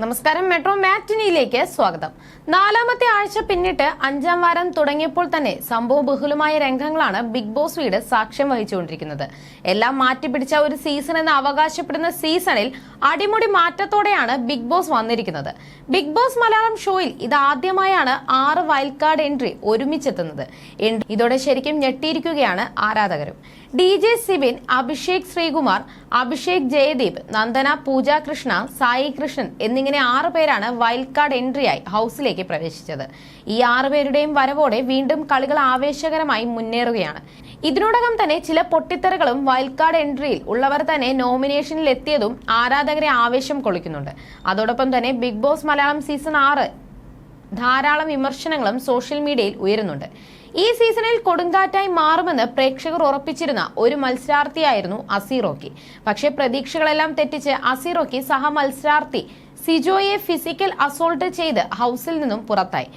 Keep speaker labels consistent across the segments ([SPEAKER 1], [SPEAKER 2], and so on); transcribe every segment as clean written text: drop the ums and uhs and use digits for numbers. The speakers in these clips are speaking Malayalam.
[SPEAKER 1] നമസ്കാരം, മെട്രോ മാറ്റിനിയിലേക്ക് സ്വാഗതം. നാലാമത്തെ ആഴ്ച പിന്നിട്ട് അഞ്ചാം വാരം തുടങ്ങിയപ്പോൾ തന്നെ സംഭവബഹുലമായ രംഗങ്ങളാണ് ബിഗ് ബോസ് വീട് സാക്ഷ്യം വഹിച്ചുകൊണ്ടിരിക്കുന്നത്. എല്ലാം മാറ്റിപ്പിടിച്ച ഒരു സീസൺ എന്ന് അവകാശപ്പെടുന്ന സീസണിൽ അടിമുടി മാറ്റത്തോടെയാണ് ബിഗ് ബോസ് വന്നിരിക്കുന്നത്. ബിഗ് ബോസ് മലയാളം ഷോയിൽ ഇതാദ്യമായാണ് 6 വൈൽഡ് കാർഡ് എൻട്രി ഒരുമിച്ചെത്തുന്നത്. ഇതോടെ ശരിക്കും ഞെട്ടിയിരിക്കുകയാണ് ആരാധകരും. DJ സിബിൻ, അഭിഷേക് ശ്രീകുമാർ, അഭിഷേക് ജയദീപ്, നന്ദന, പൂജ കൃഷ്ണ, സായി കൃഷ്ണൻ എന്നിങ്ങനെ 6 പേരാണ് വൈൽഡ് കാർഡ് എൻട്രിയായി ഹൌസിലേക്ക് പ്രവേശിച്ചത്. ഈ 6 പേരുടെയും വരവോടെ വീണ്ടും കളികൾ ആവേശകരമായി മുന്നേറുകയാണ്. ഇതിനോടകം തന്നെ ചില പൊട്ടിത്തെറികളും വൈൽഡ് കാർഡ് എൻട്രിയിൽ ഉള്ളവർ തന്നെ നോമിനേഷനിൽ എത്തിയതും ആരാധകരെ ആവേശം കൊള്ളിക്കുന്നുണ്ട്. അതോടൊപ്പം തന്നെ ബിഗ് ബോസ് മലയാളം സീസൺ 6 ധാരാളം വിമർശനങ്ങളും സോഷ്യൽ മീഡിയയിൽ ഉയരുന്നുണ്ട്. ഈ സീസണിൽ കൊടുങ്കാറ്റായി മാറുമെന്ന് പ്രേക്ഷകർ ഉറപ്പിച്ചിരുന്ന ഒരു മത്സരാർത്ഥിയായിരുന്നു അസീറോക്കി. പക്ഷേ പ്രതീക്ഷകളെല്ലാം തെറ്റിച്ച് അസീറോക്കി സഹ മത്സരാർത്ഥി സിജോയെ ഫിസിക്കൽ അസോൾട്ട് ചെയ്ത് ഹൌസിൽ നിന്നും പുറത്തായി.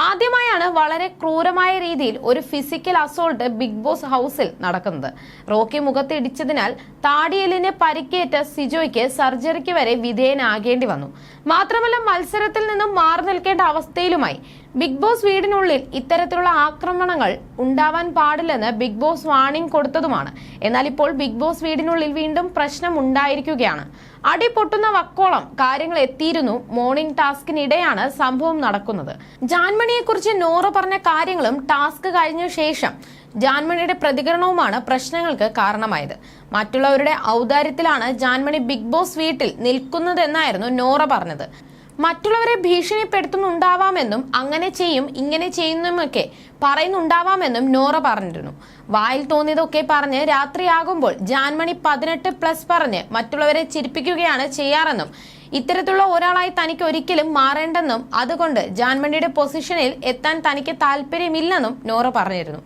[SPEAKER 1] ആദ്യമായാണ് വളരെ ക്രൂരമായ രീതിയിൽ ഒരു ഫിസിക്കൽ അസോൾട്ട് ബിഗ് ബോസ് ഹൌസിൽ നടക്കുന്നത്. റോക്കി മുഖത്ത് ഇടിച്ചതിനാൽ താടിയെല്ലിന് പരിക്കേറ്റ സിജോയ്ക്ക് സർജറിക്ക് വരെ വിധേയനാകേണ്ടി വന്നു. മാത്രമല്ല, മത്സരത്തിൽ നിന്നും മാറി നിൽക്കേണ്ട അവസ്ഥയിലുമായി. ബിഗ് ബോസ് വീടിനുള്ളിൽ ഇത്തരത്തിലുള്ള ആക്രമണങ്ങൾ ഉണ്ടാവാൻ പാടില്ലെന്ന് ബിഗ് ബോസ് വാർണിംഗ് കൊടുത്തതുമാണ്. എന്നാൽ ഇപ്പോൾ ബിഗ് ബോസ് വീടിനുള്ളിൽ വീണ്ടും പ്രശ്നം ഉണ്ടായിരിക്കുകയാണ്. അടി പൊട്ടുന്ന വക്കോളം കാര്യങ്ങൾ എത്തിയിരുന്നു. മോർണിംഗ് ടാസ്കിനിടെയാണ് സംഭവം നടക്കുന്നത്. ജാൻമണിയെക്കുറിച്ച് നോറ പറഞ്ഞ കാര്യങ്ങളും ടാസ്ക് കഴിഞ്ഞ ശേഷം ജാൻമണിയുടെ പ്രതികരണവുമാണ് പ്രശ്നങ്ങൾക്ക് കാരണമായത്. മറ്റുള്ളവരുടെ ഔദാര്യത്തിലാണ് ജാൻമണി ബിഗ് ബോസ് വീട്ടിൽ നിൽക്കുന്നതെന്നായിരുന്നു നോറ പറഞ്ഞത്. മറ്റുള്ളവരെ ഭീഷണിപ്പെടുത്തുന്നുണ്ടാവാമെന്നും അങ്ങനെ ചെയ്യും ഇങ്ങനെ ചെയ്യുന്നുമൊക്കെ പറയുന്നുണ്ടാവാമെന്നും നോറ പറഞ്ഞിരുന്നു. വായിൽ തോന്നിയതൊക്കെ പറഞ്ഞ് രാത്രിയാകുമ്പോൾ ജാൻമണി 18+ പറഞ്ഞ് മറ്റുള്ളവരെ ചിരിപ്പിക്കുകയാണ് ചെയ്യാറെന്നും ഇത്തരത്തിലുള്ള ഒരാളായി തനിക്ക് ഒരിക്കലും മാറേണ്ടെന്നും അതുകൊണ്ട് ജാൻമണിയുടെ പൊസിഷനിൽ എത്താൻ തനിക്ക് താല്പര്യമില്ലെന്നും നോറ പറഞ്ഞിരുന്നു.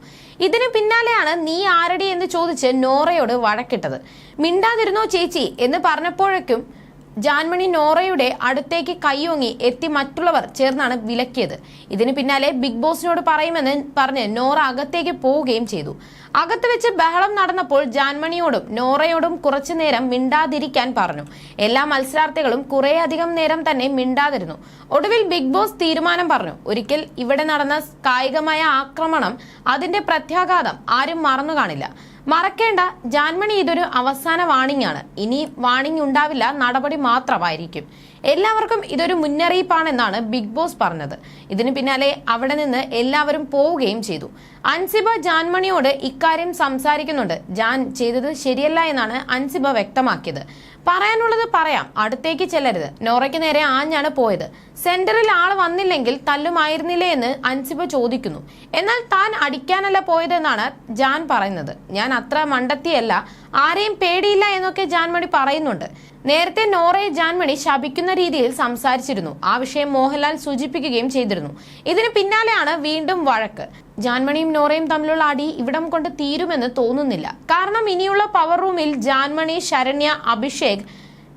[SPEAKER 1] ഇതിന് പിന്നാലെയാണ് നീ ആരടി എന്ന് ചോദിച്ച് നോറയോട് വഴക്കിട്ടത്. മിണ്ടാതിരുന്നോ ചേച്ചി എന്ന് പറഞ്ഞപ്പോഴേക്കും ജാൻമണി നോറയുടെ അടുത്തേക്ക് കൈയോങ്ങി എത്തി മറ്റുള്ളവർ ചേർന്നാണ് വിലക്കിയത്. ഇതിന് പിന്നാലെ ബിഗ് ബോസിനോട് പറയുമെന്ന് പറഞ്ഞ് നോറ അകത്തേക്ക് പോവുകയും ചെയ്തു. അകത്ത് വെച്ച് ബഹളം നടന്നപ്പോൾ ജാൻമണിയോടും നോറയോടും കുറച്ചു നേരം മിണ്ടാതിരിക്കാൻ പറഞ്ഞു. എല്ലാ മത്സരാർത്ഥികളും കുറേയധികം നേരം തന്നെ മിണ്ടാതിരുന്നു. ഒടുവിൽ ബിഗ് ബോസ് തീരുമാനം പറഞ്ഞു. ഒരിക്കൽ ഇവിടെ നടന്ന കായികമായ ആക്രമണം, അതിന്റെ പ്രത്യാഘാതം ആരും മറന്നു കാണില്ല. മറക്കേണ്ട, ജാൻമണി ഇതൊരു അവസാന വാണിംഗ് ആണ്. ഇനി വാണിംഗ് ഉണ്ടാവില്ല, നടപടി മാത്രമായിരിക്കും. എല്ലാവർക്കും ഇതൊരു മുന്നറിയിപ്പാണെന്നാണ് ബിഗ് ബോസ് പറഞ്ഞത്. ഇതിന് പിന്നാലെ അവിടെ നിന്ന് എല്ലാവരും പോവുകയും ചെയ്തു. അൻസിബ ജാൻമണിയോട് ഇക്കാര്യം സംസാരിക്കുന്നുണ്ട്. ജാൻ ചെയ്തത് ശരിയല്ല എന്നാണ് അൻസിബ വ്യക്തമാക്കിയത്. പറയാനുള്ളത് പറയാം, അടുത്തേക്ക് ചെല്ലരുത്. നോറയ്ക്ക് നേരെ ആഞ്ഞാണ് പോയത്. സെന്ററിൽ ആള് വന്നില്ലെങ്കിൽ തല്ലുമായിരുന്നില്ലേ എന്ന് അൻസിബ ചോദിക്കുന്നു. എന്നാൽ താൻ അടിക്കാനല്ല പോയതെന്നാണ് ജാൻ പറയുന്നത്. ഞാൻ അത്ര മണ്ടത്തിയല്ല, ആരെയും പേടിയില്ല എന്നൊക്കെ ജാൻമണി പറയുന്നുണ്ട്. നേരത്തെ നോറയെ ജാൻമണി ശപിക്കുന്ന രീതിയിൽ സംസാരിച്ചിരുന്നു. ആ വിഷയം മോഹൻലാൽ സൂചിപ്പിക്കുകയും ചെയ്തിരുന്നു. ഇതിന് പിന്നാലെയാണ് വീണ്ടും വഴക്ക്. ജാൻമണിയും നോറയും തമ്മിലുള്ള അടി ഇവിടം കൊണ്ട് തീരുമെന്ന് തോന്നുന്നില്ല. കാരണം ഇനിയുള്ള പവർ റൂമിൽ ജാൻമണി, ശരണ്യ, അഭിഷേക്,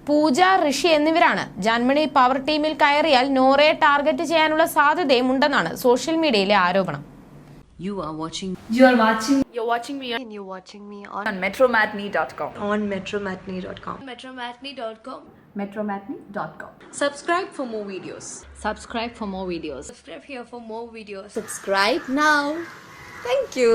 [SPEAKER 1] പൂജ, ഋഷി എന്നിവരാണ്. ജാൻമണി പവർ ടീമിൽ കയറിയാൽ നോറയെ ടാർഗറ്റ് ചെയ്യാനുള്ള സാധ്യതയും ഉണ്ടെന്നാണ് സോഷ്യൽ മീഡിയയിലെ ആരോപണം.
[SPEAKER 2] You're watching
[SPEAKER 3] me
[SPEAKER 2] on metromatney.com.
[SPEAKER 3] on metromatney.com.
[SPEAKER 2] metromatney.com.
[SPEAKER 3] Subscribe for more videos.
[SPEAKER 2] Subscribe for more videos.
[SPEAKER 3] Subscribe here for more videos.
[SPEAKER 2] Subscribe now.
[SPEAKER 3] Thank you.